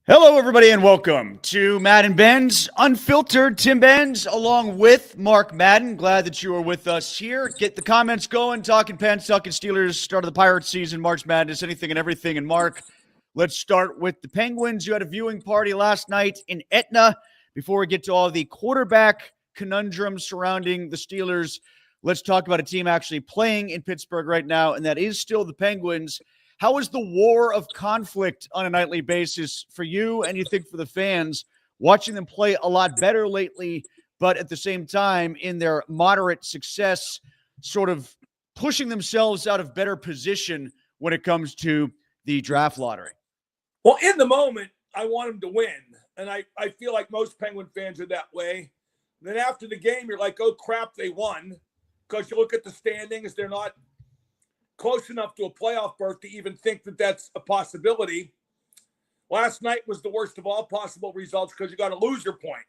Hello, everybody, and welcome to Madden and Benz, Unfiltered. Tim Benz, along with Mark Madden. Glad that you are with us here. Get the comments going. Talking Pens, talking Steelers, start of the Pirates season, March Madness, anything and everything. And Mark, let's start with the Penguins. You had a viewing party last night in Etna. Before we get to all the quarterback conundrums surrounding the Steelers, let's talk about a team actually playing in Pittsburgh right now, and that is still the Penguins. How is the war of conflict on a nightly basis for you and you think for the fans, watching them play a lot better lately, but at the same time in their moderate success, sort of pushing themselves out of better position when it comes to the draft lottery? Well, in the moment, I want them to win. And I feel like most Penguin fans are that way. And then after the game, you're like, oh, crap, they won. Because you look at the standings, they're not close enough to a playoff berth to even think that that's a possibility. Last night was the worst of all possible results because you got a loser point.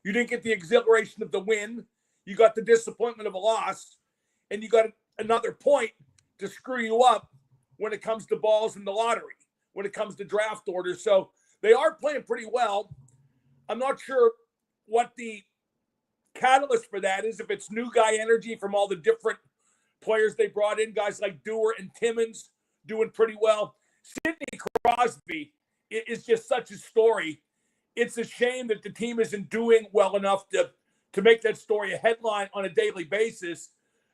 You didn't get the exhilaration of the win. You got the disappointment of a loss. And you got another point to screw you up when it comes to balls in the lottery, when it comes to draft orders. So they are playing pretty well. I'm not sure what the catalyst for that is, if it's new guy energy from all the different players they brought in, guys like Dewar and Timmons doing pretty well. Sidney Crosby is just such a story. It's a shame that the team isn't doing well enough to make that story a headline on a daily basis,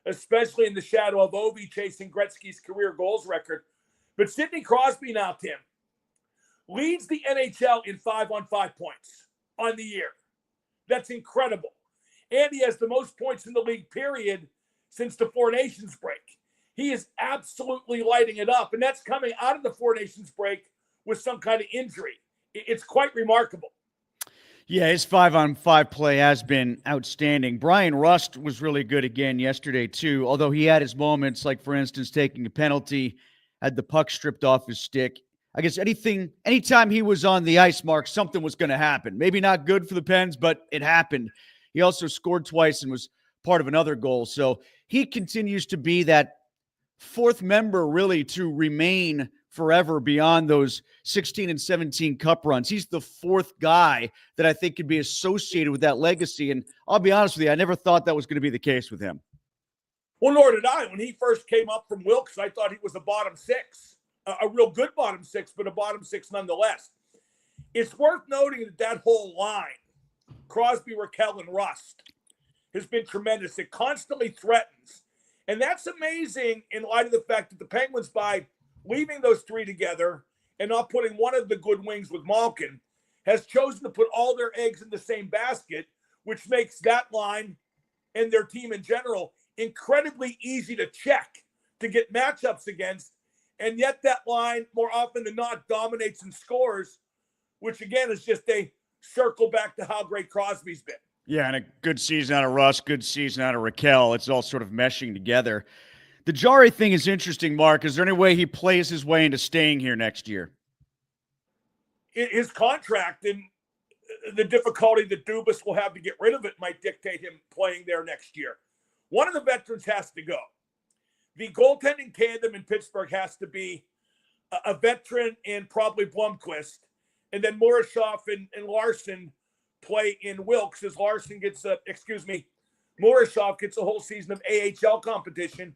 especially in the shadow of Ovi chasing Gretzky's career goals record. But Sidney Crosby now, Tim, leads the NHL in 5-on-5 points on the year. That's incredible. And he has the most points in the league, period, since the Four Nations break. He is absolutely lighting it up, and that's coming out of the Four Nations break with some kind of injury. It's quite remarkable. Yeah, his 5-on-5 play has been outstanding. Brian Rust was really good again yesterday, too, although he had his moments, like, for instance, taking a penalty, had the puck stripped off his stick. I guess anytime he was on the ice, Mark, something was going to happen. Maybe not good for the Pens, but it happened. He also scored twice and was part of another goal. So he continues to be that fourth member, really, to remain forever beyond those 16 and 17 cup runs. He's the fourth guy that I think could be associated with that legacy. And I'll be honest with you, I never thought that was going to be the case with him. Well, nor did I. When he first came up from Wilkes, I thought he was a bottom six, a real good bottom six, but a bottom six nonetheless. It's worth noting that whole line, Crosby, Raquel, and Rust, has been tremendous. It constantly threatens. And that's amazing in light of the fact that the Penguins, by leaving those three together and not putting one of the good wings with Malkin, has chosen to put all their eggs in the same basket, which makes that line and their team in general incredibly easy to check, to get matchups against. And yet that line, more often than not, dominates and scores, which again is just a circle back to how great Crosby's been. Yeah, and a good season out of Russ, good season out of Raquel. It's all sort of meshing together. The Jari thing is interesting, Mark. Is there any way he plays his way into staying here next year? His contract and the difficulty that Dubas will have to get rid of it might dictate him playing there next year. One of the veterans has to go. The goaltending tandem in Pittsburgh has to be a veteran and probably Blomqvist, and then Morishov and Larson play in Wilkes as Larson gets Morishov gets a whole season of AHL competition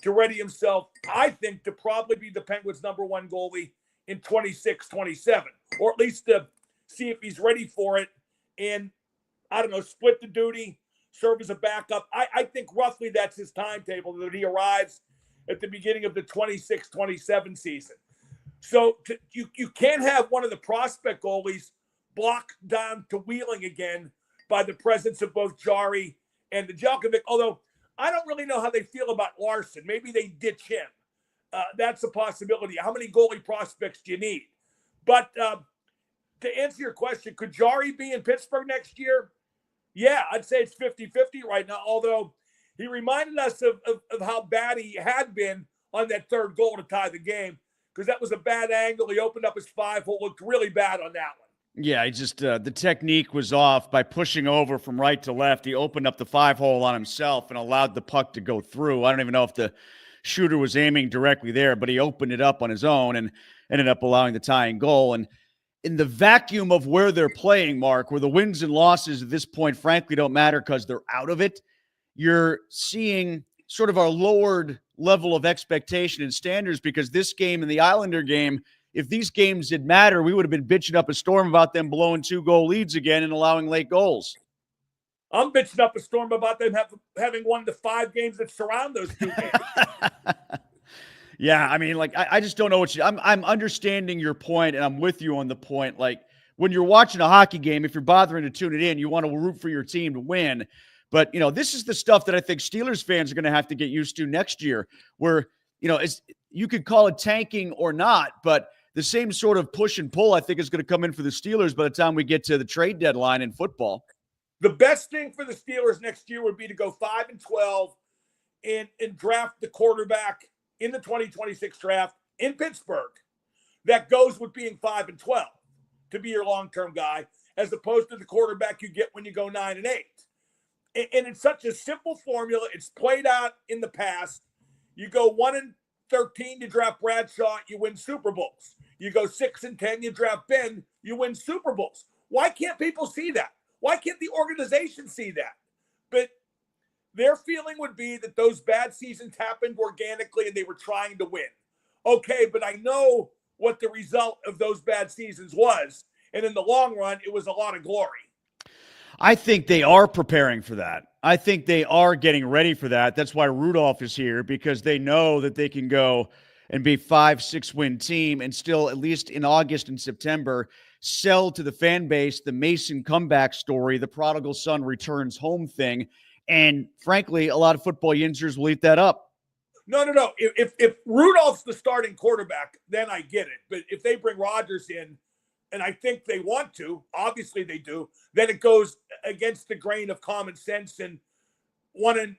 to ready himself, I think, to probably be the Penguins' number one goalie in 26-27, or at least to see if he's ready for it and, I don't know, split the duty, serve as a backup. I think roughly that's his timetable, that he arrives at the beginning of the 26-27 season. So you can't have one of the prospect goalies blocked down to wheeling again by the presence of both Jari and the Djokovic, although I don't really know how they feel about Larson. Maybe they ditch him. That's a possibility. How many goalie prospects do you need? But to answer your question, could Jari be in Pittsburgh next year? Yeah, I'd say it's 50-50 right now, although he reminded us of how bad he had been on that third goal to tie the game, because that was a bad angle. He opened up his 5-hole, looked really bad on that one. Yeah, he just the technique was off by pushing over from right to left. He opened up the 5-hole on himself and allowed the puck to go through. I don't even know if the shooter was aiming directly there, but he opened it up on his own and ended up allowing the tying goal. And in the vacuum of where they're playing, Mark, where the wins and losses at this point, frankly, don't matter because they're out of it, you're seeing sort of our lowered level of expectation and standards because this game and the Islander game, if these games did matter, we would have been bitching up a storm about them blowing 2-goal leads again and allowing late goals. I'm bitching up a storm about them having won the 5 games that surround those 2 games. Yeah, I mean, like, I just don't know what I'm understanding your point, and I'm with you on the point. Like, when you're watching a hockey game, if you're bothering to tune it in, you want to root for your team to win. But, this is the stuff that I think Steelers fans are going to have to get used to next year, where, you could call it tanking or not, but the same sort of push and pull, I think, is going to come in for the Steelers by the time we get to the trade deadline in football. The best thing for the Steelers next year would be to go 5-12 and draft the quarterback in the 2026 draft in Pittsburgh that goes with being 5-12 to be your long-term guy, as opposed to the quarterback you get when you go 9-8. And it's such a simple formula. It's played out in the past. You go 1-13, you draft Bradshaw, you win Super Bowls. You go 6-10, you draft Ben, you win Super Bowls. Why can't people see that? Why can't the organization see that? But their feeling would be that those bad seasons happened organically and they were trying to win. Okay, but I know what the result of those bad seasons was. And in the long run, it was a lot of glory. I think they are preparing for that. I think they are getting ready for that. That's why Rudolph is here, because they know that they can go and be 5-6 win team and still, at least in August and September, sell to the fan base the Mason comeback story, the prodigal son returns home thing. And frankly, a lot of football yinzers will eat that up. No. If Rudolph's the starting quarterback, then I get it. But if they bring Rodgers in, and I think they want to, obviously they do, then it goes against the grain of common sense and 1-13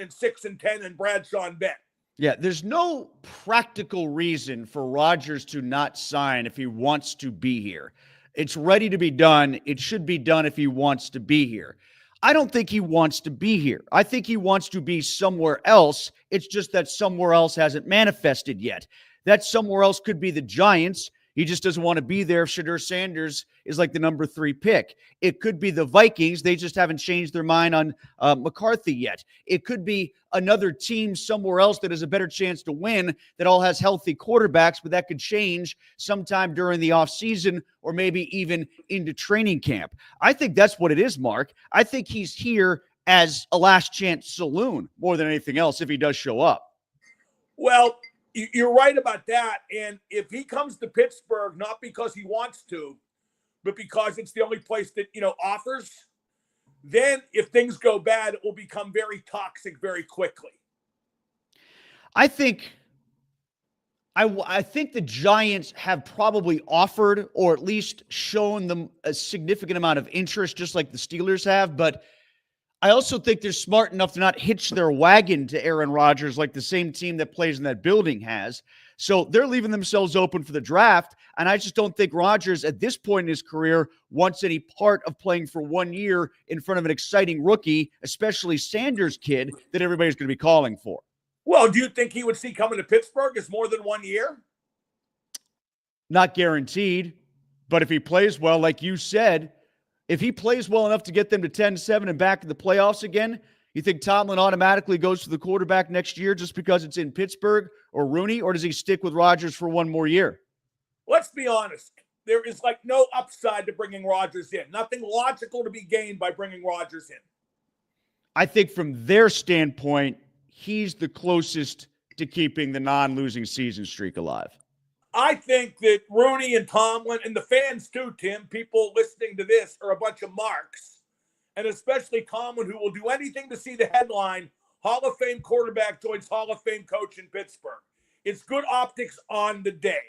and 6-10 and Bradshaw and Ben. Yeah, there's no practical reason for Rodgers to not sign if he wants to be here. It's ready to be done. It should be done if he wants to be here. I don't think he wants to be here. I think he wants to be somewhere else. It's just that somewhere else hasn't manifested yet. That somewhere else could be the Giants. He just doesn't want to be there if Shedeur Sanders is like the number 3 pick. It could be the Vikings. They just haven't changed their mind on McCarthy yet. It could be another team somewhere else that has a better chance to win that all has healthy quarterbacks, but that could change sometime during the offseason or maybe even into training camp. I think that's what it is, Mark. I think he's here as a last chance saloon more than anything else if he does show up. Well, you're right about that. And if he comes to Pittsburgh, not because he wants to, but because it's the only place that, offers, then if things go bad, it will become very toxic very quickly. I think the Giants have probably offered or at least shown them a significant amount of interest, just like the Steelers have. But I also think they're smart enough to not hitch their wagon to Aaron Rodgers like the same team that plays in that building has. So they're leaving themselves open for the draft. And I just don't think Rodgers at this point in his career wants any part of playing for 1 year in front of an exciting rookie, especially Sanders' kid, that everybody's going to be calling for. Well, do you think he would see coming to Pittsburgh as more than 1 year? Not guaranteed. But if he plays well, like you said, if he plays well enough to get them to 10-7 and back in the playoffs again, you think Tomlin automatically goes to the quarterback next year just because it's in Pittsburgh or Rooney, or does he stick with Rodgers for 1 more year? Let's be honest. There is no upside to bringing Rodgers in. Nothing logical to be gained by bringing Rodgers in. I think from their standpoint, he's the closest to keeping the non-losing season streak alive. I think that Rooney and Tomlin and the fans too, Tim, people listening to this are a bunch of marks, and especially Tomlin, who will do anything to see the headline, Hall of Fame quarterback joins Hall of Fame coach in Pittsburgh. It's good optics on the day.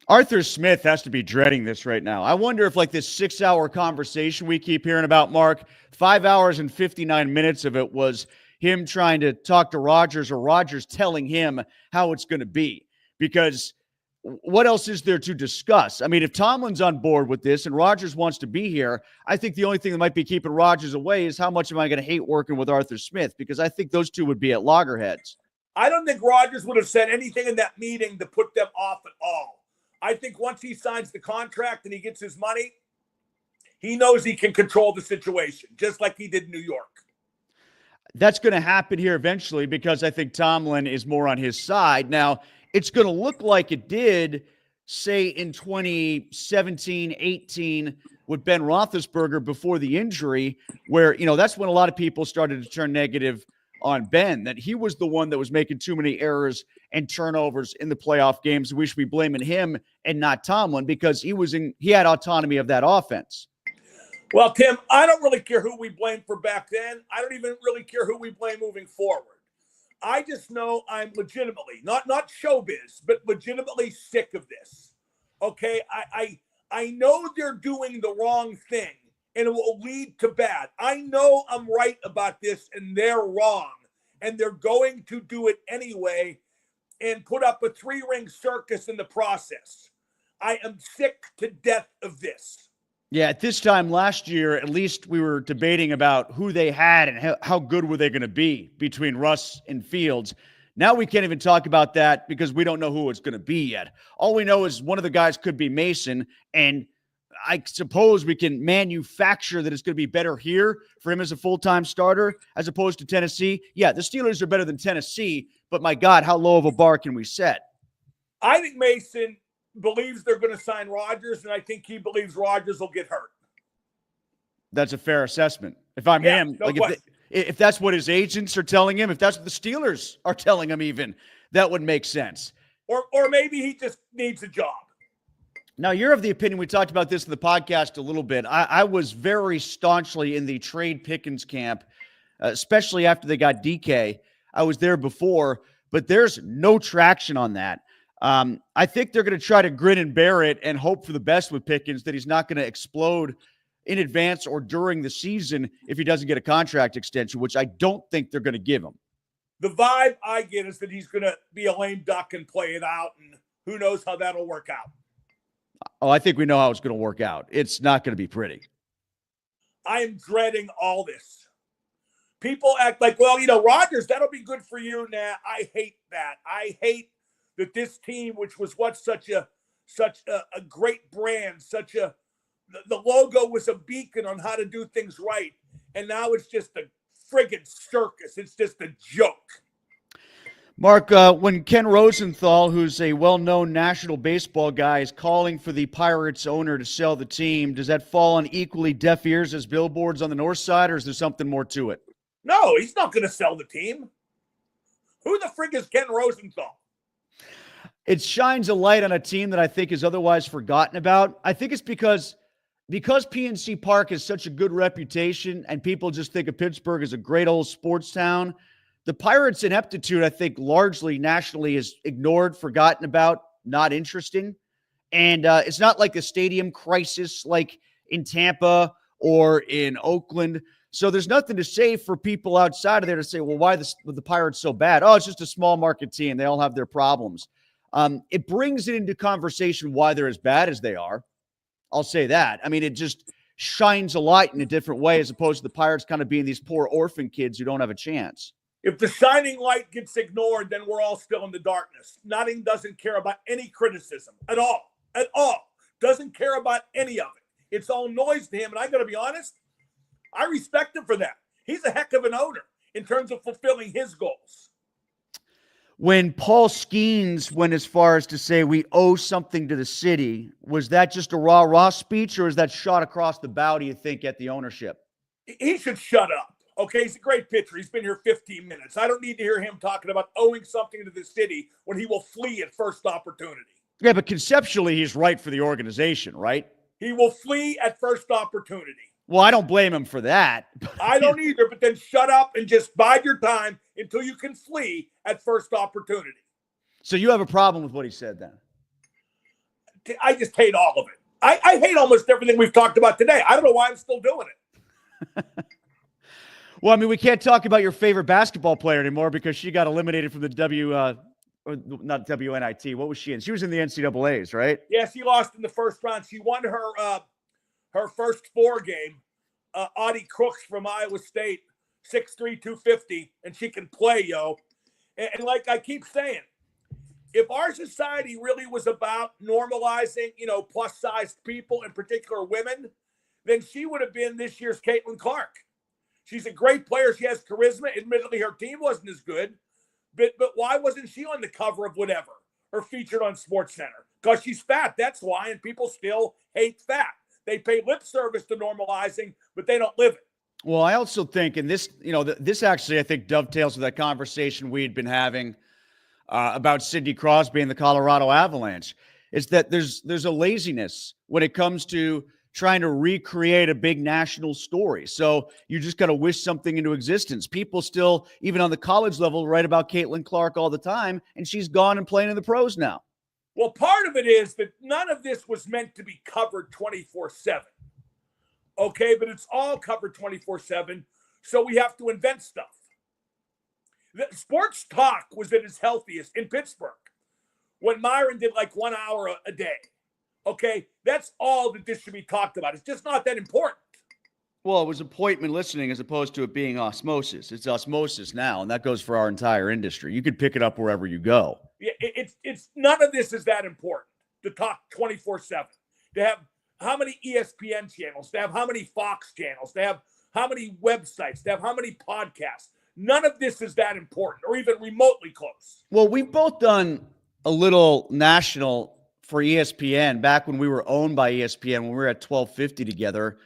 Arthur Smith has to be dreading this right now. I wonder if this 6-hour conversation we keep hearing about, Mark, 5 hours and 59 minutes of it was him trying to talk to Rodgers or Rodgers telling him how it's going to be. Because what else is there to discuss? I mean, if Tomlin's on board with this and Rodgers wants to be here, I think the only thing that might be keeping Rodgers away is how much am I going to hate working with Arthur Smith, because I think those two would be at loggerheads. I don't think Rodgers would have said anything in that meeting to put them off at all. I think once he signs the contract and he gets his money, he knows he can control the situation, just like he did in New York. That's going to happen here eventually because I think Tomlin is more on his side. Now, it's going to look like it did, say, in 2017, 18 with Ben Roethlisberger before the injury, where, that's when a lot of people started to turn negative on Ben, that he was the one that was making too many errors and turnovers in the playoff games. We should be blaming him and not Tomlin because he had autonomy of that offense. Well, Tim, I don't really care who we blame for back then. I don't even really care who we blame moving forward. I just know I'm legitimately, not showbiz, but legitimately sick of this. Okay? I know they're doing the wrong thing, and it will lead to bad. I know I'm right about this, and they're wrong, and they're going to do it anyway and put up a 3-ring circus in the process. I am sick to death of this. Yeah, at this time last year, at least we were debating about who they had and how good were they going to be between Russ and Fields. Now we can't even talk about that because we don't know who it's going to be yet. All we know is one of the guys could be Mason, and I suppose we can manufacture that it's going to be better here for him as a full-time starter as opposed to Tennessee. Yeah, the Steelers are better than Tennessee, but my God, how low of a bar can we set? I think Mason believes they're going to sign Rodgers, and I think he believes Rodgers will get hurt. That's a fair assessment. If I'm him, no if that's what his agents are telling him, if that's what the Steelers are telling him even, that would make sense. Or maybe he just needs a job. Now, you're of the opinion, we talked about this in the podcast a little bit. I was very staunchly in the trade Pickens camp, especially after they got DK. I was there before, but there's no traction on that. I think they're going to try to grin and bear it and hope for the best with Pickens, that he's not going to explode in advance or during the season if he doesn't get a contract extension, which I don't think they're going to give him. The vibe I get is that he's going to be a lame duck and play it out, and who knows how that'll work out. Oh, I think we know how it's going to work out. It's not going to be pretty. I am dreading all this. People act like, well, Rodgers, that'll be good for you. Nah, I hate that. I hate that this team, which was such a great brand, the logo was a beacon on how to do things right, and now it's just a friggin' circus. It's just a joke. Mark, when Ken Rosenthal, who's a well-known national baseball guy, is calling for the Pirates owner to sell the team, does that fall on equally deaf ears as billboards on the north side, or is there something more to it? No, he's not going to sell the team. Who the frig is Ken Rosenthal? It shines a light on a team that I think is otherwise forgotten about. I think it's because PNC Park has such a good reputation and people just think of Pittsburgh as a great old sports town. The Pirates' ineptitude, I think, largely nationally is ignored, forgotten about, not interesting. And it's not like a stadium crisis like in Tampa or in Oakland. So there's nothing to say for people outside of there to say, well, why were the Pirates so bad? Oh, it's just a small market team. They all have their problems. It brings it into conversation why they're as bad as they are. I'll say that. I mean, it just shines a light in a different way as opposed to the Pirates kind of being these poor orphan kids who don't have a chance. If the shining light gets ignored, then we're all still in the darkness. Nutting doesn't care about any criticism at all. At all. Doesn't care about any of it. It's all noise to him. And I got to be honest, I respect him for that. He's a heck of an owner in terms of fulfilling his goals. When Paul Skenes went as far as to say we owe something to the city, was that just a rah-rah speech, or is that shot across the bow, do you think, at the ownership? He should shut up. Okay, he's a great pitcher. He's been here 15 minutes. I don't need to hear him talking about owing something to the city when he will flee at first opportunity. Yeah, but conceptually, he's right for the organization, right? He will flee at first opportunity. Well, I don't blame him for that. I don't either, but then shut up and just bide your time until you can flee at first opportunity. So you have a problem with what he said then? I just hate all of it. I hate almost everything we've talked about today. I don't know why I'm still doing it. Well, I mean, we can't talk about your favorite basketball player anymore because she got eliminated from the not WNIT. What was she in? She was in the NCAAs, right? Yeah, she lost in the first round. She won her first 4 game. Audie Crooks from Iowa State, 6'3", 250, and she can play, yo. And like I keep saying, if our society really was about normalizing, plus-sized people, in particular women, then she would have been this year's Caitlin Clark. She's a great player. She has charisma. Admittedly, her team wasn't as good, but why wasn't she on the cover of whatever or featured on SportsCenter? Because she's fat. That's why, and people still hate fat. They pay lip service to normalizing, but they don't live it. Well, I also think, and this, this actually, I think, dovetails with that conversation we had been having about Sidney Crosby and the Colorado Avalanche, is that there's a laziness when it comes to trying to recreate a big national story. So you just got to wish something into existence. People still, even on the college level, write about Caitlin Clark all the time, and she's gone and playing in the pros now. Well, part of it is that none of this was meant to be covered 24/7. Okay, but it's all covered 24/7, so we have to invent stuff. The sports talk was at its healthiest in Pittsburgh when Myron did like 1 hour a day. Okay, that's all that this should be talked about. It's just not that important. Well, it was appointment listening as opposed to it being osmosis. It's osmosis now, and that goes for our entire industry. You could pick it up wherever you go. Yeah, it's none of this is that important to talk 24/7. To have how many ESPN channels, to have how many Fox channels, to have how many websites, to have how many podcasts. None of this is that important or even remotely close. Well, we've both done a little national for ESPN back when we were owned by ESPN, when we were at 1250 together.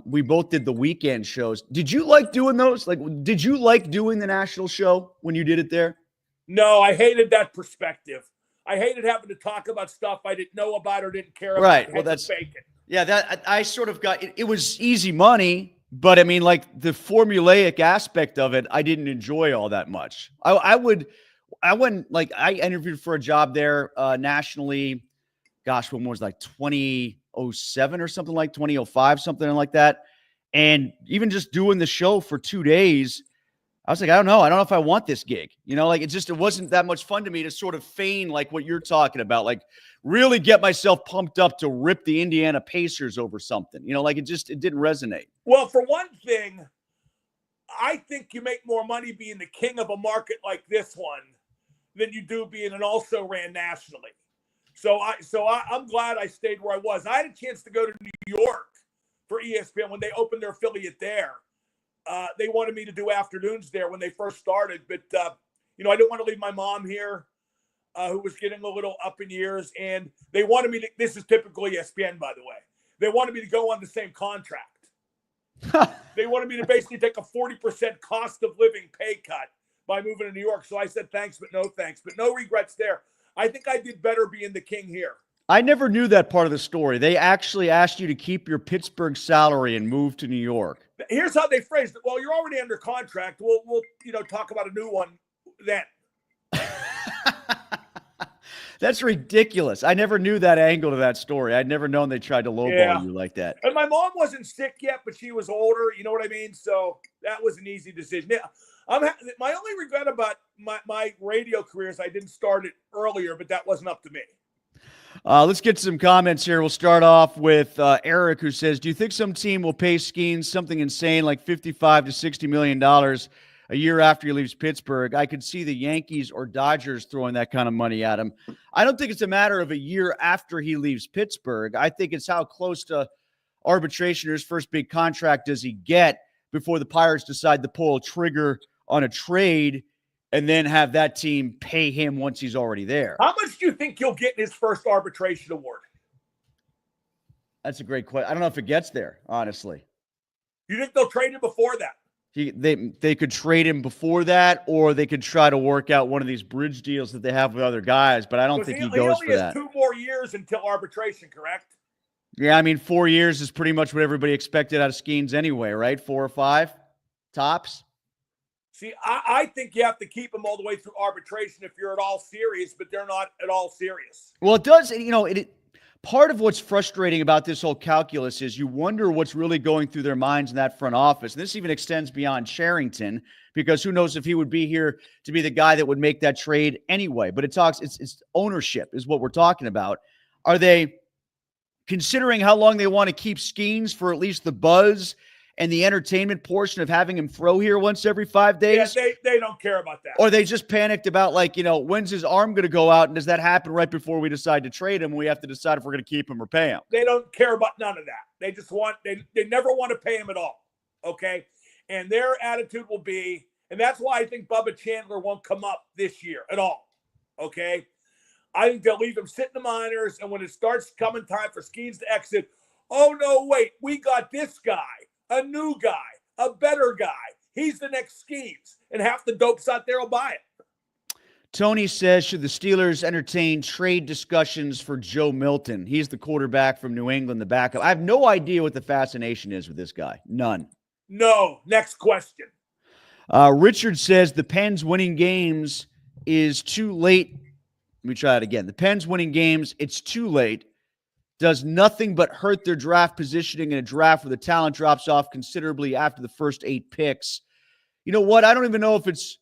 We both did the weekend shows. Did you like doing those? Did you like doing the national show when you did it there? No, I hated that perspective. I hated having to talk about stuff I didn't know about or didn't care about. Right. Well, that's fake it. Yeah, that I sort of got it was easy money, but I mean, like the formulaic aspect of it, I didn't enjoy all that much. I interviewed for a job there nationally. Gosh, when was it, like 2007 or something, like 2005, something like that. And even just doing the show for 2 days, I was like, I don't know if I want this gig. It wasn't that much fun to me to sort of feign like what you're talking about, like really get myself pumped up to rip the Indiana Pacers over something. It didn't resonate. Well, for one thing, I think you make more money being the king of a market like this one than you do being an also ran nationally. So I'm glad I stayed where I was. I had a chance to go to New York for ESPN when they opened their affiliate there. They wanted me to do afternoons there when they first started, but I didn't want to leave my mom here, who was getting a little up in years, and they wanted me to. This is typical ESPN, by the way. They wanted me to go on the same contract. They wanted me to basically take a 40% cost of living pay cut by moving to New York. So I said thanks, but no thanks. But no regrets there. I think I did better being the king here. I never knew that part of the story. They actually asked you to keep your Pittsburgh salary and move to New York. Here's how they phrased it. Well, you're already under contract. We'll talk about a new one then. That's ridiculous. I never knew that angle to that story. I'd never known they tried to lowball you like that. And my mom wasn't sick yet, but she was older. You know what I mean? So that was an easy decision. Yeah, my only regret about my radio career is I didn't start it earlier, but that wasn't up to me. Let's get some comments here. We'll start off with Eric, who says, do you think some team will pay Skenes something insane like $55 to $60 million a year after he leaves Pittsburgh? I could see the Yankees or Dodgers throwing that kind of money at him. I don't think it's a matter of a year after he leaves Pittsburgh. I think it's how close to arbitration or his first big contract does he get before the Pirates decide to pull a trigger on a trade and then have that team pay him once he's already there. How much do you think he'll get in his first arbitration award? That's a great question. I don't know if it gets there, honestly. You think they'll trade him before that? They could trade him before that, or they could try to work out one of these bridge deals that they have with other guys, but I don't think he goes for that. He only has 2 more years until arbitration, correct? Yeah, I mean, 4 years is pretty much what everybody expected out of Skenes anyway, right? 4 or 5 tops. See, I think you have to keep them all the way through arbitration if you're at all serious, but they're not at all serious. Well, it does. Part of what's frustrating about this whole calculus is you wonder what's really going through their minds in that front office. And this even extends beyond Sherrington, because who knows if he would be here to be the guy that would make that trade anyway. But it's ownership is what we're talking about. Are they considering how long they want to keep Skenes for at least the buzz and the entertainment portion of having him throw here once every 5 days? Yeah, they don't care about that. Or they just panicked about, like, when's his arm going to go out, and does that happen right before we decide to trade him? We have to decide if we're going to keep him or pay him. They don't care about none of that. They just they never want to pay him at all, okay? And their attitude will be, and that's why I think Bubba Chandler won't come up this year at all, okay? I think they'll leave him sit in the minors, and when it starts coming time for Skenes to exit, oh, no, wait, we got this guy, a new guy, a better guy. He's the next Skenes, and half the dopes out there will buy it. Tony says, should the Steelers entertain trade discussions for Joe Milton? He's the quarterback from New England, the backup. I have no idea what the fascination is with this guy. None. No. Next question. Richard says the Pens winning games is too late. Let me try it again. The Pens winning games, it's too late. Does nothing but hurt their draft positioning in a draft where the talent drops off considerably after the first 8 picks. You know what? I don't even know if it's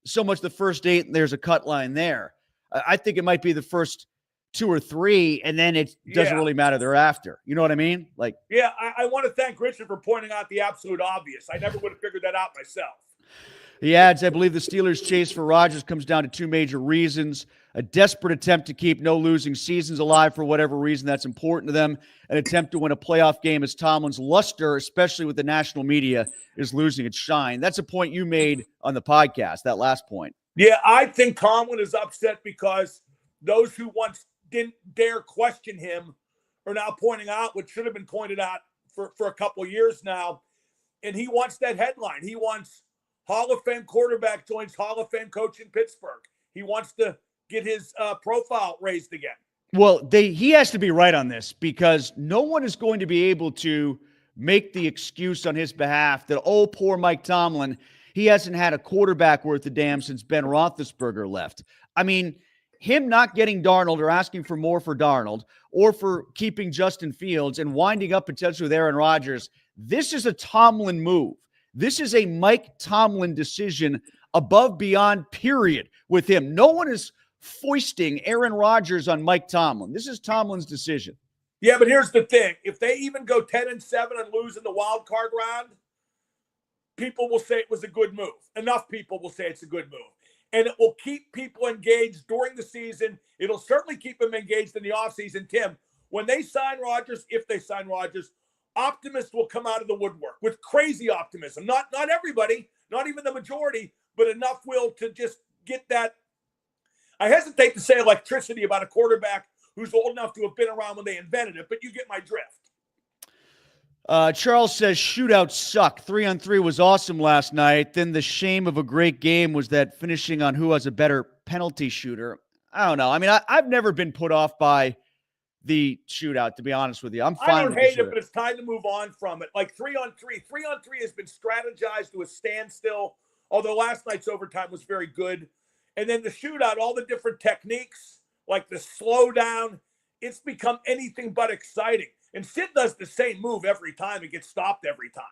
so much the first 8 and there's a cut line there. I think it might be the first 2 or 3, and then it doesn't really matter thereafter. You know what I mean? Like, yeah, I want to thank Richard for pointing out the absolute obvious. I never would have figured that out myself. He adds, I believe the Steelers' chase for Rodgers comes down to 2 major reasons. A desperate attempt to keep no losing seasons alive for whatever reason that's important to them. An attempt to win a playoff game as Tomlin's luster, especially with the national media, is losing its shine. That's a point you made on the podcast, that last point. Yeah, I think Tomlin is upset because those who once didn't dare question him are now pointing out what should have been pointed out for a couple of years now. And he wants that headline. He wants Hall of Fame quarterback joins Hall of Fame coach in Pittsburgh. He wants to get his profile raised again. Well, he has to be right on this because no one is going to be able to make the excuse on his behalf that, oh, poor Mike Tomlin, he hasn't had a quarterback worth a damn since Ben Roethlisberger left. I mean, him not getting Darnold or asking for more for Darnold or for keeping Justin Fields and winding up potentially with Aaron Rodgers, this is a Tomlin move. This is a Mike Tomlin decision above beyond, period, with him. No one is foisting Aaron Rodgers on Mike Tomlin. This is Tomlin's decision. Yeah, but here's the thing. If they even go 10-7 and lose in the wild card round, people will say it was a good move. Enough people will say it's a good move. And it will keep people engaged during the season. It'll certainly keep them engaged in the offseason. Tim, when they sign Rodgers, if they sign Rodgers, optimists will come out of the woodwork with crazy optimism. Not everybody, not even the majority, but enough will to just get that. I hesitate to say electricity about a quarterback who's old enough to have been around when they invented it, but you get my drift. Charles says shootouts suck. 3-on-3 was awesome last night. Then the shame of a great game was that finishing on who has a better penalty shooter. I don't know. I mean, I've never been put off by the shootout, to be honest with you. I'm fine. I don't hate it, but it's time to move on from it. Like 3-on-3. 3-on-3 has been strategized to a standstill, although last night's overtime was very good. And then the shootout, all the different techniques, like the slowdown, it's become anything but exciting. And Sid does the same move every time. It gets stopped every time.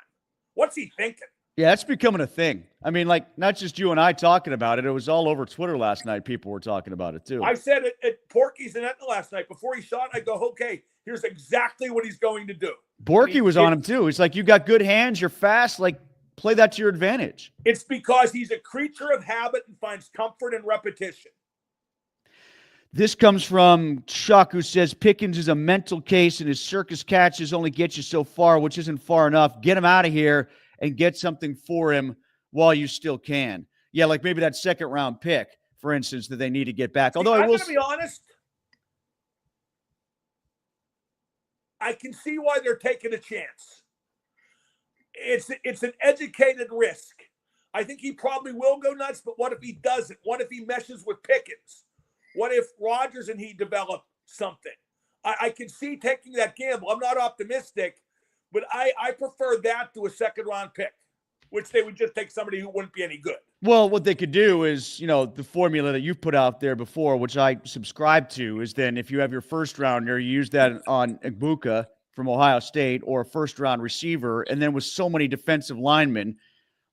What's he thinking? Yeah, it's becoming a thing. I mean, like, not just you and I talking about it. It was all over Twitter last night. People were talking about it, too. I said it at Porky's and Etna last night. Before he shot, I go, okay, here's exactly what he's going to do. Borky was on him, too. He's like, you got good hands. You're fast. Like, play that to your advantage. It's because he's a creature of habit and finds comfort in repetition. This comes from Chuck, who says Pickens is a mental case and his circus catches only get you so far, which isn't far enough. Get him out of here and get something for him while you still can. Yeah, like maybe that second-round pick, for instance, that they need to get back. Although I'm going to be honest, I can see why they're taking a chance. It's an educated risk. I think he probably will go nuts, but what if he doesn't? What if he meshes with Pickens? What if Rodgers and he develop something? I can see taking that gamble. I'm not optimistic, but I prefer that to a second-round pick, which they would just take somebody who wouldn't be any good. Well, what they could do is, the formula that you've put out there before, which I subscribe to, is then if you have your first-rounder, you use that on Igbukah from Ohio State or a first-round receiver, and then with so many defensive linemen,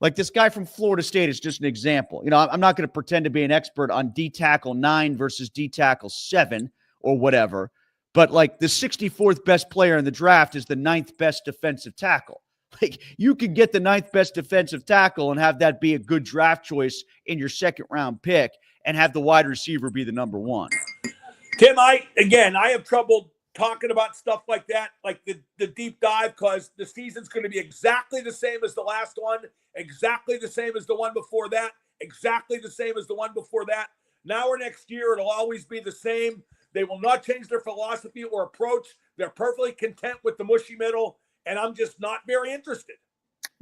like this guy from Florida State is just an example. I'm not going to pretend to be an expert on D-tackle 9 versus D-tackle 7 or whatever, but like the 64th best player in the draft is the 9th best defensive tackle. Like, you could get the 9th best defensive tackle and have that be a good draft choice in your 2nd round pick and have the wide receiver be the number 1. Tim, I have trouble talking about stuff like that, like the deep dive, because the season's going to be exactly the same as the last one, exactly the same as the one before that, exactly the same as the one before that. Now or next year, it'll always be the same. They will not change their philosophy or approach. They're perfectly content with the mushy middle, and I'm just not very interested.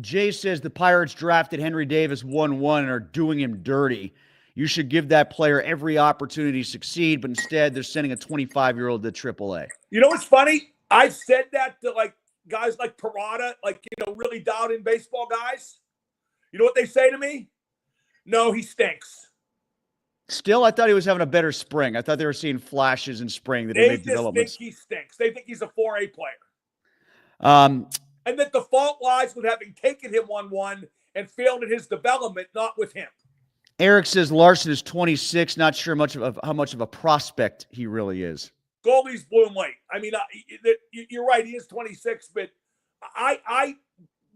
Jay says the Pirates drafted Henry Davis 1-1 and are doing him dirty. You should give that player every opportunity to succeed, but instead they're sending a 25-year-old to AAA. You know what's funny? I've said that to guys like Parada, really doubting baseball guys. You know what they say to me? No, he stinks. Still, I thought he was having a better spring. I thought they were seeing flashes in spring that he They made just developments. think he stinks. They think he's a 4A player. Um, And that the fault lies with having taken him 1-1 and failed in his development, not with him. Eric says Larson is 26. Not sure how much of a prospect he really is. Goalies bloom late. I mean, you're right. He is 26, but I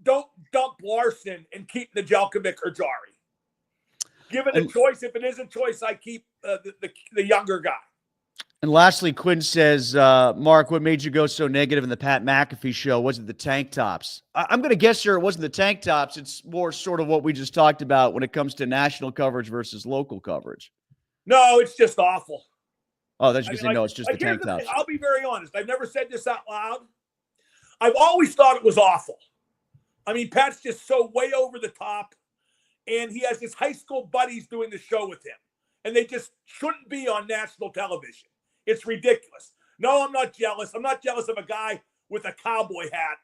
don't dump Larson and keep Nedeljkovic or Jari. Given a choice, if it is a choice, I keep the younger guy. And lastly, Quinn says, Mark, what made you go so negative in the Pat McAfee show? Was it the tank tops? I'm going to guess here it wasn't the tank tops. It's more sort of what we just talked about when it comes to national coverage versus local coverage. No, it's just awful. Oh, that's just no, it's just the tank tops. I'll be very honest. I've never said this out loud. I've always thought it was awful. I mean, Pat's just so way over the top, and he has his high school buddies doing the show with him, and they just shouldn't be on national television. It's ridiculous. No, I'm not jealous. I'm not jealous of a guy with a cowboy hat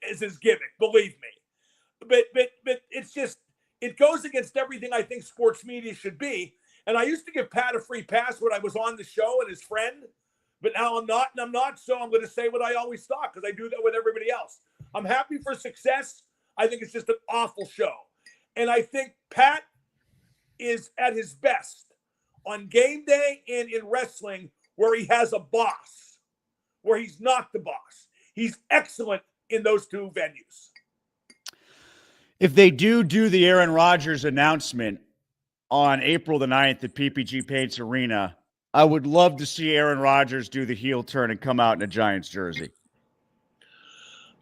as his gimmick, believe me. But it's just, it goes against everything I think sports media should be. And I used to give Pat a free pass when I was on the show and his friend, but now I'm not, and I'm not, so I'm going to say what I always thought, because I do that with everybody else. I'm happy for success. I think it's just an awful show. And I think Pat is at his best on game day and in wrestling, where he has a boss, where he's not the boss. He's excellent in those two venues. If they do the Aaron Rodgers announcement on April the 9th at PPG Paints Arena, I would love to see Aaron Rodgers do the heel turn and come out in a Giants jersey.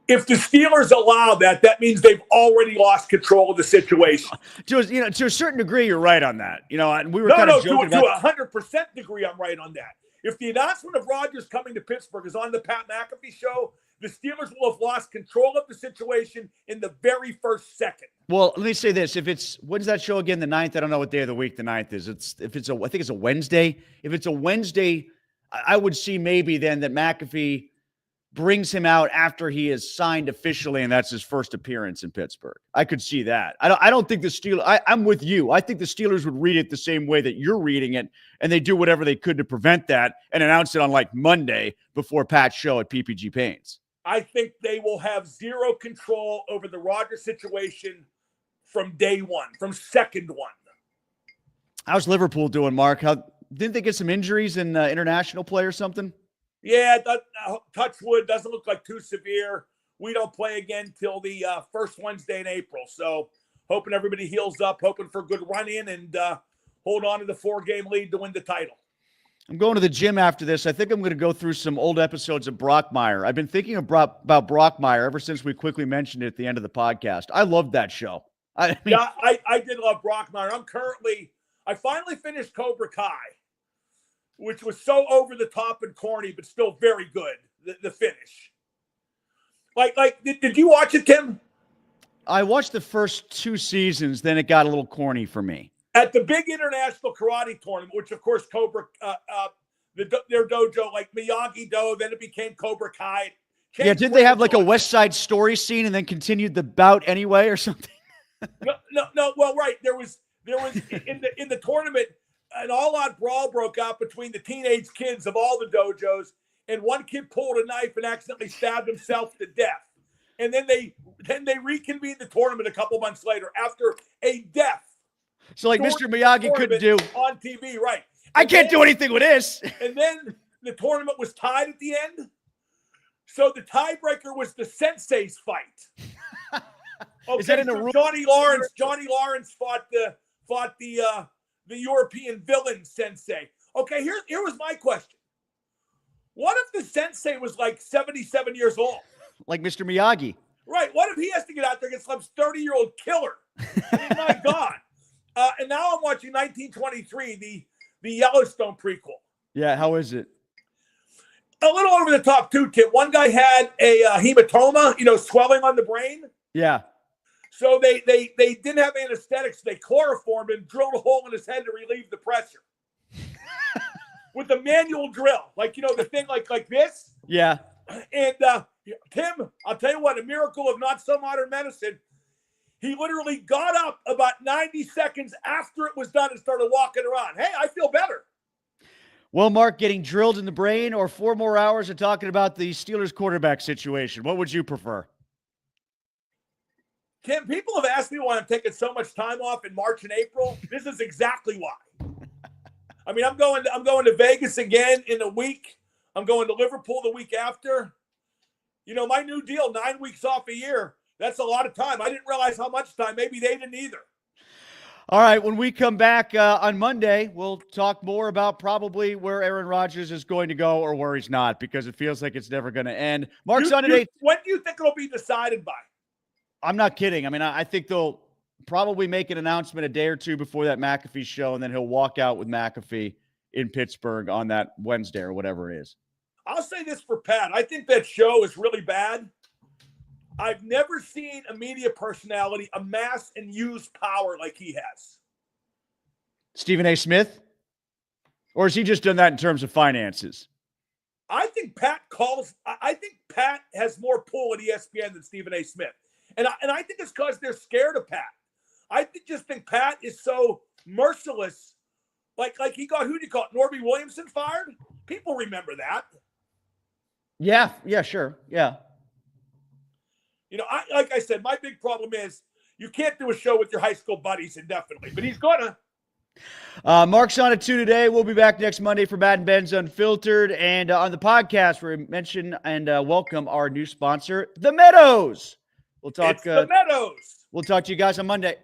If the Steelers allow that, that means they've already lost control of the situation. To a certain degree, you're right on that. And we were joking to 100% degree, I'm right on that. If the announcement of Rodgers coming to Pittsburgh is on the Pat McAfee show, the Steelers will have lost control of the situation in the very first second. Well, let me say this. When's that show again? The 9th? I don't know what day of the week the 9th is. I think it's a Wednesday. If it's a Wednesday, I would see maybe then that McAfee brings him out after he is signed officially, and that's his first appearance in Pittsburgh. I could see that. I don't think the Steelers – I'm with you. I think the Steelers would read it the same way that you're reading it, and they do whatever they could to prevent that and announce it on Monday before Pat's show at PPG Paints. I think they will have zero control over the Rodgers situation from day one, from second one. How's Liverpool doing, Mark? Didn't they get some injuries in international play or something? Yeah, touch wood, doesn't look like too severe. We don't play again till the first Wednesday in April. So hoping everybody heals up, hoping for a good run in and hold on to the 4-game lead to win the title. I'm going to the gym after this. I think I'm going to go through some old episodes of Brockmire. I've been thinking about Brockmire ever since we quickly mentioned it at the end of the podcast. I loved that show. I did love Brockmire. I finally finished Cobra Kai, which was so over the top and corny, but still very good, the finish. Did you watch it, Tim? I watched the first 2 seasons, then it got a little corny for me. At the big international karate tournament, which, of course, Cobra, their dojo, like Miyagi-Do, then it became Cobra Kai. Yeah, did they have a West Side Story scene and then continued the bout anyway or something? No. Well, right. There was in the tournament, an all-out brawl broke out between the teenage kids of all the dojos, and one kid pulled a knife and accidentally stabbed himself to death. And then they reconvened the tournament a couple months later after a death. So Mr. Miyagi couldn't do on TV, right? I can't do anything with this. And then the tournament was tied at the end. So the tiebreaker was the sensei's fight. Okay, Is that in the so rule? Johnny Lawrence fought the European villain sensei. Okay, here was my question. What if the sensei was like 77 years old? Like Mr. Miyagi. Right. What if he has to get out there against some 30-year-old killer? I mean, my God. And now I'm watching 1923, the Yellowstone prequel. Yeah, how is it? A little over the top too, Tim. One guy had a hematoma, swelling on the brain. Yeah. So they didn't have anesthetics. They chloroformed and drilled a hole in his head to relieve the pressure. With a manual drill. Like, the thing like this. Yeah. And Tim, I'll tell you what, a miracle of not so modern medicine. He literally got up about 90 seconds after it was done and started walking around. Hey, I feel better. Well, Mark, getting drilled in the brain or 4 more hours of talking about the Steelers quarterback situation, what would you prefer? Tim, people have asked me why I'm taking so much time off in March and April. This is exactly why. I mean, I'm going to Vegas again in a week. I'm going to Liverpool the week after. My new deal, 9 weeks off a year. That's a lot of time. I didn't realize how much time. Maybe they didn't either. All right, when we come back on Monday, we'll talk more about probably where Aaron Rodgers is going to go or where he's not, because it feels like it's never going to end. Mark's on today. When do you think it'll be decided by? I'm not kidding. I mean, I think they'll probably make an announcement a day or two before that McAfee show, and then he'll walk out with McAfee in Pittsburgh on that Wednesday or whatever it is. I'll say this for Pat. I think that show is really bad. I've never seen a media personality amass and use power like he has. Stephen A. Smith? Or has he just done that in terms of finances? I think Pat has more pull at ESPN than Stephen A. Smith. And I think it's because they're scared of Pat. I just think Pat is so merciless. Like he got, who did he call it, Norby Williamson fired? People remember that. Yeah, sure. Yeah. Like I said, my big problem is you can't do a show with your high school buddies indefinitely, but he's gonna. Mark's on at 2 today. We'll be back next Monday for Madden and Benz Unfiltered. And on the podcast, we mention and welcome our new sponsor, The Meadows. We'll talk. It's The Meadows. We'll talk to you guys on Monday.